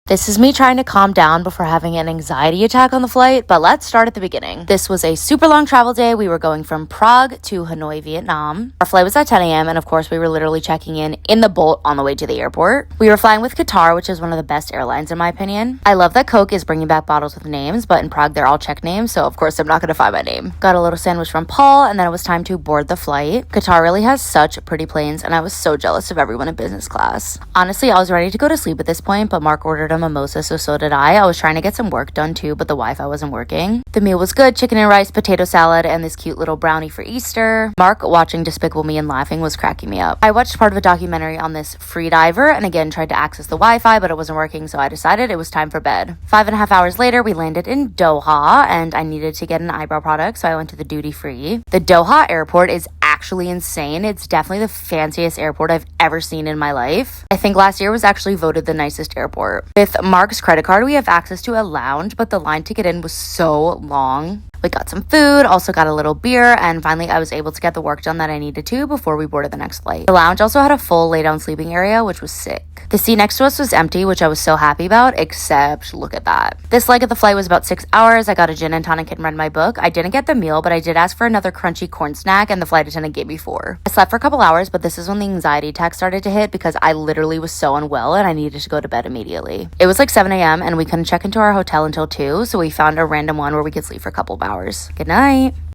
This is me trying to calm down before having an anxiety attack on the flight, but let's start at the beginning. This was a super long travel day. We were going from Prague to Hanoi, Vietnam. Our flight was at 10 a.m. and of course we were literally checking in the Bolt on the way to the airport. We were flying with Qatar, which is one of the best airlines in my opinion. I love that Coke is bringing back bottles with names, but in Prague they're all Czech names, so of course I'm not going to find my name. Got a little sandwich from Paul and then it was time to board the flight. Qatar really has such pretty planes and I was so jealous of everyone in business class. Honestly, I was ready to go to sleep at this point, but Mark ordered a mimosa, so did I. I was trying to get some work done too, but the Wi-Fi wasn't working. The meal was good: chicken and rice, potato salad, and this cute little brownie for Easter. Mark watching Despicable Me and laughing was cracking me up. I watched part of a documentary on this free diver and again tried to access the Wi-Fi, but it wasn't working, so I decided it was time for bed. 5.5 hours later, we landed in Doha and I needed to get an eyebrow product, so I went to the duty free. The Doha airport is actually insane. It's definitely the fanciest airport I've ever seen in my life. I think last year was actually voted the nicest airport. With Mark's credit card, we have access to a lounge, but the line to get in was so long. We got some food, also got a little beer, and finally I was able to get the work done that I needed to before we boarded the next flight. The lounge also had a full lay-down sleeping area, which was sick. The seat next to us was empty, which I was so happy about, except look at that. This leg of the flight was about 6 hours. I got a gin and tonic and read my book. I didn't get the meal, but I did ask for another crunchy corn snack, and the flight attendant gave me 4. I slept for a couple hours, but this is when the anxiety attack started to hit because I literally was so unwell and I needed to go to bed immediately. It was like 7 a.m. and we couldn't check into our hotel until 2, so we found a random one where we could sleep for a couple of hours. Good night.